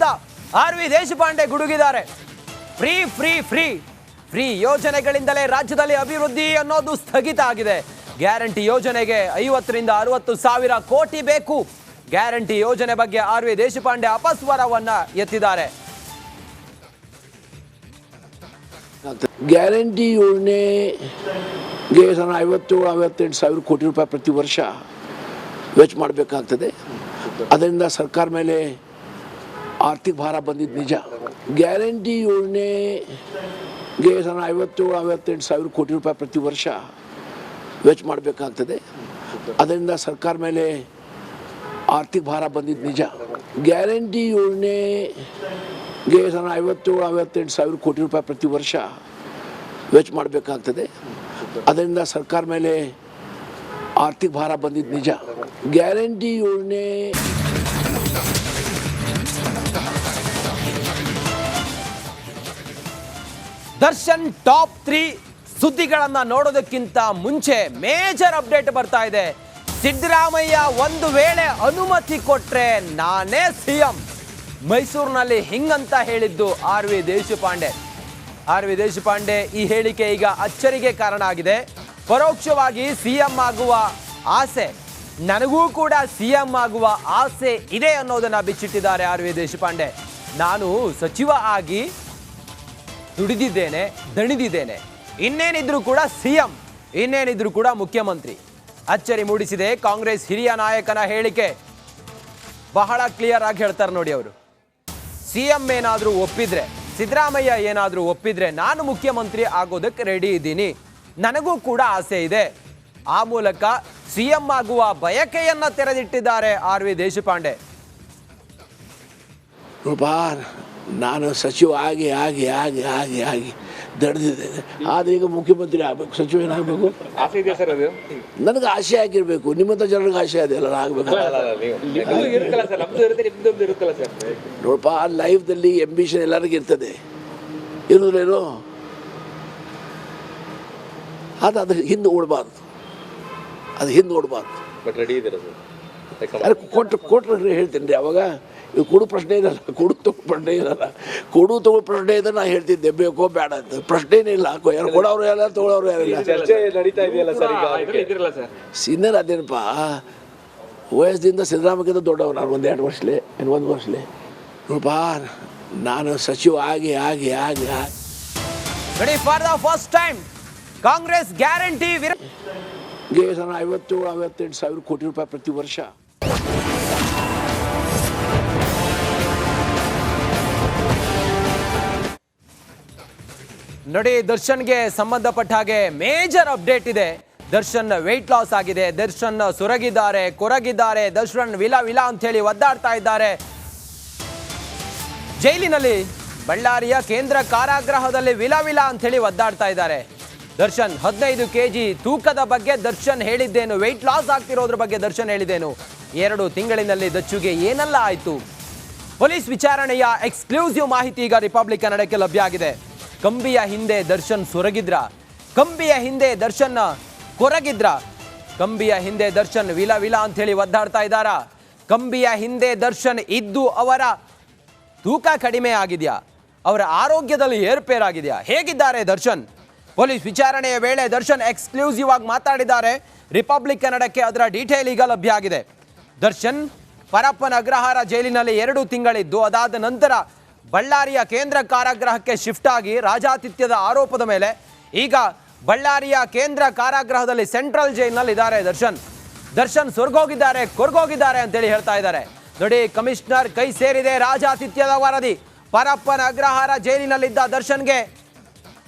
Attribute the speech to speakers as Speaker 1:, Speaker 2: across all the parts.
Speaker 1: ಅಂತ ಆರ್.ವಿ. ದೇಶಪಾಂಡೆ ಗುಡುಗಿದ್ದಾರೆ. Free free free free ಯೋಜನೆಗಳಿಂದಲೇ ರಾಜ್ಯದಲ್ಲಿ ಅಭಿವೃದ್ಧಿ ಅನ್ನೋದು ಸ್ಥಗಿತ ಆಗಿದೆ. ಗ್ಯಾರಂಟಿ ಯೋಜನೆಗೆ 50 ರಿಂದ 60 ಸಾವಿರ ಕೋಟಿ ಬೇಕು. ಗ್ಯಾರಂಟಿ ಯೋಜನೆ ಬಗ್ಗೆ ಆರ್.ವಿ. ದೇಶಪಾಂಡೆ ಅಪಸ್ವರವನ್ನ ಎತ್ತಿದ್ದಾರೆ.
Speaker 2: ಗ್ಯಾರಂಟಿ ಯೋಜನೆಗೆ 57-58 ಸಾವಿರ ಕೋಟಿ ರೂಪಾಯಿ ಪ್ರತಿ ವರ್ಷ ವೆಚ್ಚ ಮಾಡಬೇಕಾಗ್ತದೆ. ಅದರಿಂದ ಸರ್ಕಾರ ಮೇಲೆ ಆರ್ಥಿಕ ಭಾರ ಬಂದಿದ್ದು ನಿಜ. ಗ್ಯಾರಂಟಿ ಯೋಜನೆಗೆ 57-58 ಸಾವಿರ ಕೋಟಿ ರೂಪಾಯಿ ಪ್ರತಿ ವರ್ಷ ವೆಚ್ಚ ಮಾಡಬೇಕಾಗ್ತದೆ. ಅದರಿಂದ ಸರ್ಕಾರ ಮೇಲೆ ಆರ್ಥಿಕ ಭಾರ ಬಂದಿದ್ದು ನಿಜ. ಗ್ಯಾರಂಟಿ ಯೋಜನೆಗೆ 57-58 ಸಾವಿರ ಕೋಟಿ ರೂಪಾಯಿ ಪ್ರತಿ ವರ್ಷ ವೆಚ್ಚ ಮಾಡಬೇಕಾಗ್ತದೆ. ಅದರಿಂದ ಸರ್ಕಾರ ಮೇಲೆ ಆರ್ಥಿಕ ಭಾರ ಬಂದಿದ್ದು ನಿಜ. ಗ್ಯಾರಂಟಿ ಯೋಜನೆ
Speaker 1: ದರ್ಶನ್ ಟಾಪ್ 3 ಸುದ್ದಿಗಳನ್ನ ನೋಡೋದಕ್ಕಿಂತ ಮುಂಚೆ ಮೇಜರ್ ಅಪ್ಡೇಟ್ ಬರ್ತಾ ಇದೆ. ಸಿದ್ದರಾಮಯ್ಯ ಒಂದು ವೇಳೆ ಅನುಮತಿ ಕೊಟ್ರೆ ನಾನೇ ಸಿಎಂ. ಮೈಸೂರಿನಲ್ಲಿ ಹಿಂಗಂತ ಹೇಳಿದ್ದು ಆರ್.ವಿ. ದೇಶಪಾಂಡೆ. ಆರ್.ವಿ. ದೇಶಪಾಂಡೆ ಈ ಹೇಳಿಕೆ ಈಗ ಅಚ್ಚರಿಗೆ ಕಾರಣ ಆಗಿದೆ. ಪರೋಕ್ಷವಾಗಿ ಸಿಎಂ ಆಗುವ ಆಸೆ, ನನಗೂ ಕೂಡ ಸಿಎಂ ಆಗುವ ಆಸೆ ಇದೆ ಅನ್ನೋದನ್ನ ಬಿಚ್ಚಿಟ್ಟಿದ್ದಾರೆ ಆರ್.ವಿ. ದೇಶಪಾಂಡೆ. ನಾನು ಸಚಿವ ಆಗಿ ದುಡಿದಿದ್ದೇನೆ, ದಣಿದಿದ್ದೇನೆ, ಇನ್ನೇನಿದ್ರು ಕೂಡ ಸಿಎಂ, ಇನ್ನೇನಿದ್ರು ಕೂಡ ಮುಖ್ಯಮಂತ್ರಿ. ಅಚ್ಚರಿ ಮೂಡಿಸಿದೆ ಕಾಂಗ್ರೆಸ್ ಹಿರಿಯ ನಾಯಕನ ಹೇಳಿಕೆ. ಬಹಳ ಕ್ಲಿಯರ್ ಆಗಿ ಹೇಳ್ತಾರೆ ನೋಡಿ ಅವರು. ಸಿಎಂ ಏನಾದರೂ ಒಪ್ಪಿದ್ರೆ, ಸಿದ್ದರಾಮಯ್ಯ ಏನಾದರೂ ಒಪ್ಪಿದ್ರೆ ನಾನು ಮುಖ್ಯಮಂತ್ರಿ ಆಗೋದಕ್ಕೆ ರೆಡಿ ಇದ್ದೀನಿ, ನನಗೂ ಕೂಡ ಆಸೆ ಇದೆ. ಆ ಮೂಲಕ ಸಿಎಂ ಆಗುವ ಬಯಕೆಯನ್ನ ತೆರೆದಿಟ್ಟಿದ್ದಾರೆ ಆರ್.ವಿ. ದೇಶಪಾಂಡೆ.
Speaker 2: ನಾನು ಸಚಿವ ಆಗಿ ಆಗಿ ಆಗಿ ಆಗಿ ಆಗಿ ದಡ್ದಿದ್ದೇನೆ. ಆದರೆ ಈಗ ಮುಖ್ಯಮಂತ್ರಿ ಆಗಬೇಕು, ಸಚಿವ ಏನಾಗಬೇಕು
Speaker 3: ಆಸೆ ಇದೆಯಾ ಸರ್? ಅದು
Speaker 2: ನನಗೆ ಆಸೆ ಆಗಿರಬೇಕು, ನಿಮ್ಮಂಥ ಜನರಿಗೆ ಆಸೆ ಅದೆಲ್ಲ ಆಗಬೇಕು. ನೋಡಪ್ಪ, ಲೈಫ್ದಲ್ಲಿ ಎಂಬಿಷನ್ ಎಲ್ಲರಿಗೂ ಇರ್ತದೆ, ಇರೋದ್ರೇನು ಅದು ಹಿಂದೆ ಓಡಬಾರ್ದು, ಅದು ಹಿಂದೆ ಓಡಬಾರ್ದು.
Speaker 3: ಬಟ್ ರೆಡಿ ಇದ್ದೀರಾ
Speaker 2: ಸರ್? ಕೊಟ್ಟರೆ ಹೇಳ್ತೀನಿ ರೀ. ಅವಾಗ ಇವು ಕೊಡು ಪ್ರಶ್ನೆ ಇರಲ್ಲ, ಕೊಡು ತಗೋ ಪ್ರಶ್ನೆ ಇರಲ್ಲ. ಕೊಡು ತಗೋ ಪ್ರಶ್ನೆ ಇದ್ರೆ ನಾನು ಹೇಳ್ತಿದ್ದೆ ಬೇಕೋ ಬೇಡ ಅಂತ. ಪ್ರಶ್ನೆನೇ ಇಲ್ಲ. ಯಾರು ಕೊಡೋರು ಯಾರ, ತಗೊಳ್ಳೋರು ಯಾರಿಲ್ಲ.
Speaker 3: ಚರ್ಚೆ ನಡೀತಾ ಇದೆಯಲ್ಲ ಸರ್ ಈಗ?
Speaker 2: ಸೀನಿಯರ್ ಅದೇನಪ್ಪ, ವಯಸ್ಸಿಂದ ಸಿದ್ದರಾಮಯ್ಯಕ್ಕಿಂತ ದೊಡ್ಡವ ನಾನು. 1-2 ವರ್ಷಲೇ, 1 ವರ್ಷಲೇ. ನೋಡಪ್ಪ, ನಾನು ಸಚಿವ ಆಗಿ ಆಗಿ ಆಗಿ ಆಗಿ
Speaker 1: ನೋಡಿ, for the first time Congress guarantee
Speaker 2: 57-58 ಸಾವಿರ ಕೋಟಿ ರೂಪಾಯಿ ಪ್ರತಿ ವರ್ಷ.
Speaker 1: ನೋಡಿ, ದರ್ಶನ್ಗೆ ಸಂಬಂಧಪಟ್ಟ ಹಾಗೆ ಮೇಜರ್ ಅಪ್ಡೇಟ್ ಇದೆ. ದರ್ಶನ್ ವೆಯ್ಟ್ ಲಾಸ್ ಆಗಿದೆ, ದರ್ಶನ್ ಸೊರಗಿದ್ದಾರೆ, ಕೊರಗಿದ್ದಾರೆ, ದರ್ಶನ್ ವಿಲ ವಿಲ ಅಂತ ಹೇಳಿ ಒದ್ದಾಡ್ತಾ ಇದ್ದಾರೆ. ಜೈಲಿನಲ್ಲಿ, ಬಳ್ಳಾರಿಯ ಕೇಂದ್ರ ಕಾರಾಗೃಹದಲ್ಲಿ ವಿಲ ವಿಲ ಅಂತ ಹೇಳಿ ಒದ್ದಾಡ್ತಾ ಇದ್ದಾರೆ. ದರ್ಶನ್ 15 kg ತೂಕದ ಬಗ್ಗೆ ದರ್ಶನ್ ಹೇಳಿದ್ದೇನು, ವೆಯ್ಟ್ ಲಾಸ್ ಆಗ್ತಿರೋದ್ರ ಬಗ್ಗೆ ದರ್ಶನ್ ಹೇಳಿದ್ದೇನು, 2 ತಿಂಗಳಿನಲ್ಲಿ ದಚ್ಚುಗೆ ಏನೆಲ್ಲ ಆಯ್ತು. ಪೊಲೀಸ್ ವಿಚಾರಣೆಯ ಎಕ್ಸ್ಕ್ಲೂಸಿವ್ ಮಾಹಿತಿ ಈಗ ರಿಪಬ್ಲಿಕ್ ಕನ್ನಡಕ್ಕೆ ಲಭ್ಯ ಆಗಿದೆ. ಕಂಬಿಯ ಹಿಂದೆ ದರ್ಶನ್ ಸೊರಗಿದ್ರ, ಕಂಬಿಯ ಹಿಂದೆ ದರ್ಶನ್ ಕೊರಗಿದ್ರ, ಕಂಬಿಯ ಹಿಂದೆ ದರ್ಶನ್ ವಿಲ ವಿಲ ಅಂತ ಹೇಳಿ ಒದ್ದಾಡ್ತಾ ಇದ್ದಾರ. ಕಂಬಿಯ ಹಿಂದೆ ದರ್ಶನ್ ಇದ್ದು ಅವರ ತೂಕ ಕಡಿಮೆ ಆಗಿದೆಯಾ, ಅವರ ಆರೋಗ್ಯದಲ್ಲಿ ಏರ್ಪೇರಾಗಿದೆಯಾ, ಹೇಗಿದ್ದಾರೆ ದರ್ಶನ್? ಪೊಲೀಸ್ ವಿಚಾರಣೆಯ ವೇಳೆ ದರ್ಶನ್ ಎಕ್ಸ್ಕ್ಲೂಸಿವ್ ಆಗಿ ಮಾತಾಡಿದ್ದಾರೆ. ರಿಪಬ್ಲಿಕ್ ಕನ್ನಡಕ್ಕೆ ಅದರ ಡೀಟೇಲ್ ಈಗ ಲಭ್ಯ ಆಗಿದೆ. ದರ್ಶನ್ ಪರಪ್ಪನ ಅಗ್ರಹಾರ ಜೈಲಿನಲ್ಲಿ 2 ತಿಂಗಳಿದ್ದು ಅದಾದ ನಂತರ ಬಳ್ಳಾರಿಯ ಕೇಂದ್ರ ಕಾರಾಗೃಹಕ್ಕೆ ಶಿಫ್ಟ್ ಆಗಿ ರಾಜಾತಿಥ್ಯದ ಆರೋಪದ ಮೇಲೆ ಈಗ ಬಳ್ಳಾರಿಯ ಕೇಂದ್ರ ಕಾರಾಗೃಹದಲ್ಲಿ ಸೆಂಟ್ರಲ್ ಜೈಲಿನಲ್ಲಿ ಇದ್ದಾರೆ ದರ್ಶನ್. ದರ್ಶನ್ ಸೊರ್ಗೋಗಿದ್ದಾರೆ, ಕೊರ್ಗೋಗಿದ್ದಾರೆ ಅಂತೇಳಿ ಹೇಳ್ತಾ ಇದ್ದಾರೆ. ನೋಡಿ, ಕಮಿಷನರ್ ಕೈ ಸೇರಿದೆ ರಾಜಾತಿಥ್ಯದ ವರದಿ. ಪರಪ್ಪನ ಅಗ್ರಹಾರ ಜೈಲಿನಲ್ಲಿದ್ದ ದರ್ಶನ್ಗೆ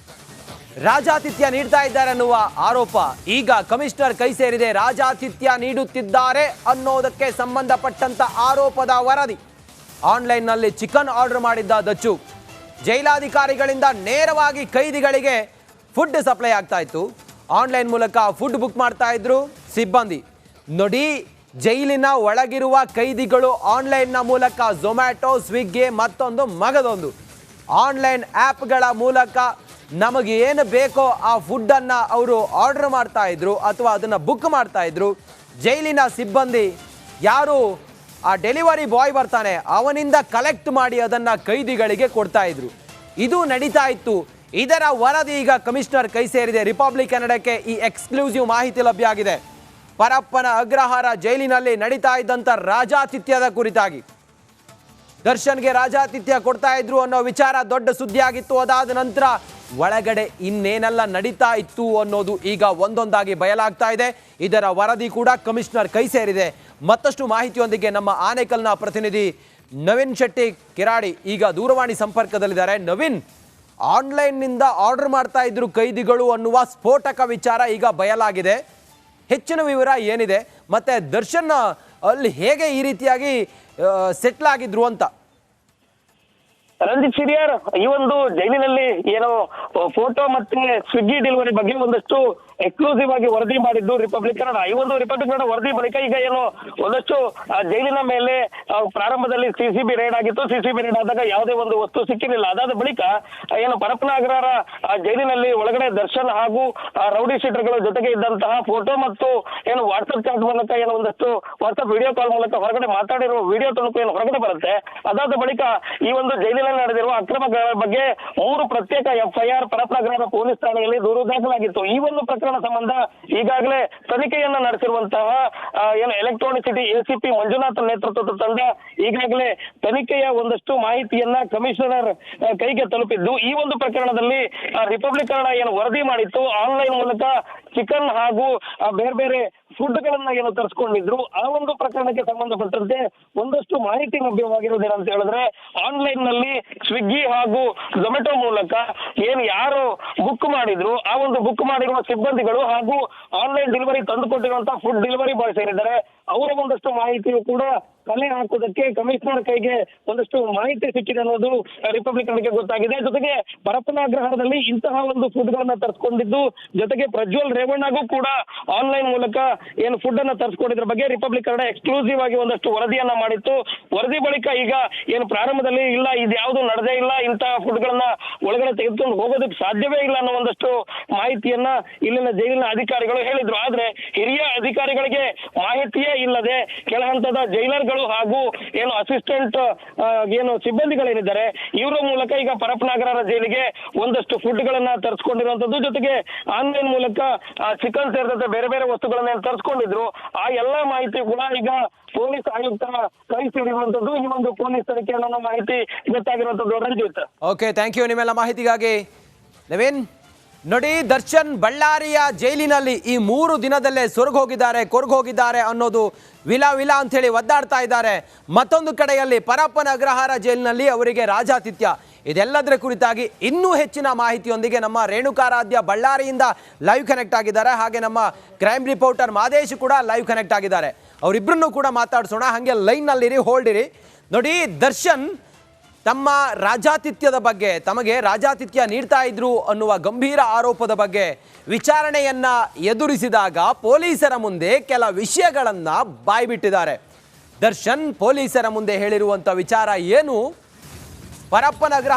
Speaker 1: ರಾಜಾತಿಥ್ಯ ನೀಡ್ತಾ ಇದ್ದಾರೆ ಅನ್ನುವ ಆರೋಪ. ಈಗ ಕಮಿಷನರ್ ಕೈ ಸೇರಿದೆ, ರಾಜಾತಿಥ್ಯ ನೀಡುತ್ತಿದ್ದಾರೆ ಅನ್ನೋದಕ್ಕೆ ಸಂಬಂಧಪಟ್ಟಂತ ಆರೋಪದ ವರದಿ. ಆನ್ಲೈನ್ನಲ್ಲಿ ಚಿಕನ್ ಆರ್ಡರ್ ಮಾಡಿದ್ದ ದಚ್ಚು, ಜೈಲಾಧಿಕಾರಿಗಳಿಂದ ನೇರವಾಗಿ ಕೈದಿಗಳಿಗೆ ಫುಡ್ ಸಪ್ಲೈ ಆಗ್ತಾ ಇತ್ತು. ಆನ್ಲೈನ್ ಮೂಲಕ ಫುಡ್ ಬುಕ್ ಮಾಡ್ತಾ ಇದ್ರು ಸಿಬ್ಬಂದಿ. ನೋಡಿ, ಜೈಲಿನ ಒಳಗಿರುವ ಕೈದಿಗಳು ಆನ್ಲೈನ್ನ ಮೂಲಕ ಝೊಮ್ಯಾಟೊ, ಸ್ವಿಗ್ಗಿ, ಮತ್ತೊಂದು ಮಗದೊಂದು ಆನ್ಲೈನ್ ಆ್ಯಪ್ಗಳ ಮೂಲಕ ನಮಗೆ ಏನು ಬೇಕೋ ಆ ಫುಡ್ಡನ್ನು ಅವರು ಆರ್ಡರ್ ಮಾಡ್ತಾ ಇದ್ರು ಅಥವಾ ಅದನ್ನು ಬುಕ್ ಮಾಡ್ತಾ ಇದ್ರು. ಜೈಲಿನ ಸಿಬ್ಬಂದಿ ಯಾರು ಆ ಡೆಲಿವರಿ ಬಾಯ್ ಬರ್ತಾನೆ, ಅವನಿಂದ ಕಲೆಕ್ಟ್ ಮಾಡಿ ಅದನ್ನ ಕೈದಿಗಳಿಗೆ ಕೊಡ್ತಾ ಇದ್ರು. ಇದು ನಡೀತಾ ಇತ್ತು. ಇದರ ವರದಿ ಈಗ ಕಮಿಷನರ್ ಕೈ ಸೇರಿದೆ. ರಿಪಬ್ಲಿಕ್ ಕನ್ನಡಕ್ಕೆ ಈ ಎಕ್ಸ್ಕ್ಲೂಸಿವ್ ಮಾಹಿತಿ ಲಭ್ಯ ಆಗಿದೆ. ಪರಪ್ಪನ ಅಗ್ರಹಾರ ಜೈಲಿನಲ್ಲಿ ನಡೀತಾ ಇದ್ದಂಥ ರಾಜಾತಿಥ್ಯದ ಕುರಿತಾಗಿ ದರ್ಶನ್ಗೆ ರಾಜಾತಿಥ್ಯ ಕೊಡ್ತಾ ಇದ್ರು ಅನ್ನೋ ವಿಚಾರ ದೊಡ್ಡ ಸುದ್ದಿ ಆಗಿತ್ತು. ಅದಾದ ನಂತರ ಒಳಗಡೆ ಇನ್ನೇನೆಲ್ಲ ನಡೀತಾ ಇತ್ತು ಅನ್ನೋದು ಈಗ ಒಂದೊಂದಾಗಿ ಬಯಲಾಗ್ತಾ ಇದೆ. ಇದರ ವರದಿ ಕೂಡ ಕಮಿಷನರ್ ಕೈ ಸೇರಿದೆ. ಮತ್ತಷ್ಟು ಮಾಹಿತಿಯೊಂದಿಗೆ ನಮ್ಮ ಆನೇಕಲ್ನ ಪ್ರತಿನಿಧಿ ನವೀನ್ ಶೆಟ್ಟಿ ಕಿರಾಡಿ ಈಗ ದೂರವಾಣಿ ಸಂಪರ್ಕದಲ್ಲಿದ್ದಾರೆ. ನವೀನ್, ಆನ್ಲೈನ್ನಿಂದ ಆರ್ಡರ್ ಮಾಡ್ತಾ ಇದ್ರು ಕೈದಿಗಳು ಅನ್ನುವ ಸ್ಫೋಟಕ ವಿಚಾರ ಈಗ ಬಯಲಾಗಿದೆ. ಹೆಚ್ಚಿನ ವಿವರ ಏನಿದೆ, ಮತ್ತೆ ದರ್ಶನ್ ಅಲ್ಲಿ ಹೇಗೆ ಈ ರೀತಿಯಾಗಿ ಸೆಟ್ಲ್ ಆಗಿದ್ರು ಅಂತ?
Speaker 4: ರಂಜಿತ್ ಸಿರಿಯಾರ್ ಈ ಒಂದು ಜೈಲಿನಲ್ಲಿ ಏನೋ ಫೋಟೋ ಮತ್ತೆ ಸ್ವಿಗ್ಗಿ ಡೆಲಿವರಿ ಬಗ್ಗೆ ಒಂದಷ್ಟು ಎಕ್ಸ್ಕ್ಲೂಸಿವ್ ಆಗಿ ವರದಿ ಮಾಡಿದ್ದು ರಿಪಬ್ಲಿಕ್ ಕನ್ನಡ. ಈ ಒಂದು ರಿಪಬ್ಲಿಕ್ ಕನ್ನಡ ವರದಿ ಬಳಿಕ ಈಗ ಏನು ಒಂದಷ್ಟು ಜೈಲಿನ ಮೇಲೆ ಪ್ರಾರಂಭದಲ್ಲಿ ಸಿಸಿಬಿ ರೇಡ್ ಆಗಿತ್ತು. ಸಿಸಿಬಿ ರೇಡ್ ಆದಾಗ ಯಾವುದೇ ಒಂದು ವಸ್ತು ಸಿಕ್ಕಿರಲಿಲ್ಲ. ಅದಾದ ಬಳಿಕ ಏನು ಪರಪ್ಪನ ಅಗ್ರಹಾರ ಜೈಲಿನಲ್ಲಿ ಒಳಗಡೆ ದರ್ಶನ್ ಹಾಗೂ ರೌಡಿ ಶೀಟರ್ಗಳ ಜೊತೆಗೆ ಇದ್ದಂತಹ ಫೋಟೋ ಮತ್ತು ಏನು ವಾಟ್ಸ್ಆಪ್ ಚಾಟ್ ಮೂಲಕ ಏನು ಒಂದಷ್ಟು ವಾಟ್ಸ್ಆಪ್ ವಿಡಿಯೋ ಕಾಲ್ ಮೂಲಕ ಹೊರಗಡೆ ಮಾತಾಡಿರುವ ವಿಡಿಯೋ ತುಣುಕು ಏನು ಹೊರಗಡೆ ಬರುತ್ತೆ. ಅದಾದ ಬಳಿಕ ಈ ಒಂದು ಜೈಲಿನಲ್ಲಿ ನಡೆದಿರುವ ಅಕ್ರಮಗಳ ಬಗ್ಗೆ 3 ಪ್ರತ್ಯೇಕ FIR ಪರಪ್ಪನ ಅಗ್ರಹಾರ ಪೊಲೀಸ್ ಠಾಣೆಯಲ್ಲಿ ದೂರು ದಾಖಲಾಗಿತ್ತು. ಈ ಒಂದು ಪ್ರಕರಣ ಸಂಬಂಧ ಈಗಾಗಲೇ ತನಿಖೆಯನ್ನ ನಡೆಸಿರುವಂತಹ ಏನು ಎಲೆಕ್ಟ್ರಾನಿಸಿಟಿ ACP ಮಂಜುನಾಥ್ ನೇತೃತ್ವದ ತಂಡ ಈಗಾಗಲೇ ತನಿಖೆಯ ಒಂದಷ್ಟು ಮಾಹಿತಿಯನ್ನ ಕಮಿಷನರ್ ಕೈಗೆ ತಲುಪಿದ್ದು, ಈ ಒಂದು ಪ್ರಕರಣದಲ್ಲಿ ರಿಪಬ್ಲಿಕ್ ಕನ್ನಡ ಏನು ವರದಿ ಮಾಡಿತ್ತು, ಆನ್ಲೈನ್ ಮೂಲಕ ಚಿಕನ್ ಹಾಗೂ ಬೇರೆ ಬೇರೆ ಫುಡ್ ಗಳನ್ನ ಏನು ತರಿಸ್ಕೊಂಡಿದ್ರು, ಆ ಒಂದು ಪ್ರಕರಣಕ್ಕೆ ಸಂಬಂಧಪಟ್ಟಂತೆ ಒಂದಷ್ಟು ಮಾಹಿತಿ ಲಭ್ಯವಾಗಿರುವುದೇನಂತ ಹೇಳಿದ್ರೆ, ಆನ್ಲೈನ್ ನಲ್ಲಿ ಸ್ವಿಗ್ಗಿ ಹಾಗೂ ಝೊಮ್ಯಾಟೊ ಮೂಲಕ ಏನು ಯಾರು ಬುಕ್ ಮಾಡಿದ್ರು ಆ ಒಂದು ಬುಕ್ ಮಾಡಿರುವ ಸಿಬ್ಬಂದಿಗಳು ಹಾಗೂ ಆನ್ಲೈನ್ ಡೆಲಿವರಿ ತಂದುಕೊಟ್ಟಿರುವಂತಹ ಫುಡ್ ಡೆಲಿವರಿ ಬಾಯ್ಸ್ ಏನಿದ್ದಾರೆ ಅವರ ಒಂದಷ್ಟು ಮಾಹಿತಿಯು ಕೂಡ ಕಲೆ ಹಾಕುವುದಕ್ಕೆ ಕಮಿಷನರ್ ಕೈಗೆ ಒಂದಷ್ಟು ಮಾಹಿತಿ ಸಿಕ್ಕಿದೆ ಅನ್ನೋದು ರಿಪಬ್ಲಿಕ್ ಕನ್ನಡಕ್ಕೆ ಗೊತ್ತಾಗಿದೆ. ಜೊತೆಗೆ ಪರಪ್ಪನ ಅಗ್ರಹಾರದಲ್ಲಿ ಇಂತಹ ಒಂದು ಫುಡ್ ಗಳನ್ನ ತರಿಸ್ಕೊಂಡಿದ್ದು, ಜೊತೆಗೆ ಪ್ರಜ್ವಲ್ ರೇವಣ್ಣಗೂ ಕೂಡ ಆನ್ಲೈನ್ ಮೂಲಕ ಏನು ಫುಡ್ ಅನ್ನ ತರಿಸ್ಕೊಂಡಿದ್ರ ಬಗ್ಗೆ ರಿಪಬ್ಲಿಕ್ ಕನ್ನಡ ಎಕ್ಸ್ಕ್ಲೂಸಿವ್ ಆಗಿ ಒಂದಷ್ಟು ವರದಿಯನ್ನ ಮಾಡಿತ್ತು. ವರದಿ ಬಳಿಕ ಈಗ ಏನು ಪ್ರಾರಂಭದಲ್ಲಿ ಇಲ್ಲ, ಇದ್ಯಾವುದು ನಡೆದೇ ಇಲ್ಲ, ಇಂತಹ ಫುಡ್ ಗಳನ್ನ ಒಳಗಡೆ ತೆಗೆದುಕೊಂಡು ಹೋಗೋದಕ್ಕೆ ಸಾಧ್ಯವೇ ಇಲ್ಲ ಅನ್ನೋ ಒಂದಷ್ಟು ಮಾಹಿತಿಯನ್ನ ಇಲ್ಲಿನ ಜೈಲಿನ ಅಧಿಕಾರಿಗಳು ಹೇಳಿದ್ರು. ಆದ್ರೆ ಹಿರಿಯ ಅಧಿಕಾರಿಗಳಿಗೆ ಮಾಹಿತಿಯೇ ಇಲ್ಲದೆ ಕೆಳ ಹಂತದ ಜೈಲರ್ಗಳು ಹಾಗೂ ಏನು ಅಸಿಸ್ಟೆಂಟ್ ಏನು ಸಿಬ್ಬಂದಿಗಳೇನಿದ್ದಾರೆ ಇವರ ಮೂಲಕ ಈಗ ಪರಪ್ಪನ ಅಗ್ರಹಾರ ಜೈಲಿಗೆ ಒಂದಷ್ಟು ಫುಡ್ ಗಳನ್ನ ತರಿಸ್ಕೊಂಡಿರುವಂತದ್ದು, ಜೊತೆಗೆ ಆನ್ಲೈನ್ ಮೂಲಕ ಚಿಕನ್ ಸೇರಿದಂತೆ ಬೇರೆ ಬೇರೆ ವಸ್ತುಗಳನ್ನ ತರಿಸ್ಕೊಂಡಿದ್ರು. ಆ ಎಲ್ಲಾ ಮಾಹಿತಿ ಕೂಡ ಈಗ ಪೊಲೀಸ್ ಆಯುಕ್ತರ ಕೈ ಸೇರಿರುವಂತದ್ದು. ಈ ಒಂದು ಪೊಲೀಸ್ ತನಿಖೆ ಅನ್ನೋ ಮಾಹಿತಿ ಗೊತ್ತಾಗಿರುವಂತದ್ದು. ರಂಜಿತ್,
Speaker 1: ಓಕೆ, ಥ್ಯಾಂಕ್ ಯು ನಿಮ್ಮೆಲ್ಲ ಮಾಹಿತಿಗಾಗಿ. ನವೀನ್, ನೋಡಿ, ದರ್ಶನ್ ಬಳ್ಳಾರಿಯ ಜೈಲಿನಲ್ಲಿ ಈ 3 ದಿನದಲ್ಲೇ ಕೊರ್ಗೋಗಿದ್ದಾರೆ ಅನ್ನೋದು ವಿಲ ಅಂತ ಹೇಳಿ ಒದ್ದಾಡ್ತಾ ಇದ್ದಾರೆ. ಮತ್ತೊಂದು ಕಡೆಯಲ್ಲಿ ಪರಪ್ಪನ ಅಗ್ರಹಾರ ಜೈಲಿನಲ್ಲಿ ಅವರಿಗೆ ರಾಜಾತಿಥ್ಯ. ಇದೆಲ್ಲದರ ಕುರಿತಾಗಿ ಇನ್ನೂ ಹೆಚ್ಚಿನ ಮಾಹಿತಿಯೊಂದಿಗೆ ನಮ್ಮ ರೇಣುಕಾರಾಧ್ಯ ಬಳ್ಳಾರಿಯಿಂದ ಲೈವ್ ಕನೆಕ್ಟ್ ಆಗಿದ್ದಾರೆ. ಹಾಗೆ ನಮ್ಮ ಕ್ರೈಮ್ ರಿಪೋರ್ಟರ್ ಮಾದೇಶ್ ಕೂಡ ಲೈವ್ ಕನೆಕ್ಟ್ ಆಗಿದ್ದಾರೆ. ಅವರಿಬ್ಬರನ್ನೂ ಕೂಡ ಮಾತಾಡ್ಸೋಣ. ಹಾಗೆ ಲೈನ್ನಲ್ಲಿರಿ, ಹೋಲ್ಡಿರಿ. ನೋಡಿ, ದರ್ಶನ್ ತಮ್ಮ ರಾಜಾತಿಥ್ಯದ ಬಗ್ಗೆ, ತಮಗೆ ರಾಜಾತಿಥ್ಯ ನೀಡ್ತಾ ಇದ್ರು ಅನ್ನುವ ಗಂಭೀರ ಆರೋಪದ ಬಗ್ಗೆ ವಿಚಾರಣೆಯನ್ನ ಎದುರಿಸಿದಾಗ ಪೊಲೀಸರ ಮುಂದೆ ಕೆಲ ವಿಷಯಗಳನ್ನ ಬಾಯ್ಬಿಟ್ಟಿದ್ದಾರೆ. ದರ್ಶನ್ ಪೊಲೀಸರ ಮುಂದೆ ಹೇಳಿರುವಂಥ ವಿಚಾರ ಏನು? ಪರಪ್ಪನ ಅಗ್ರಹಾರ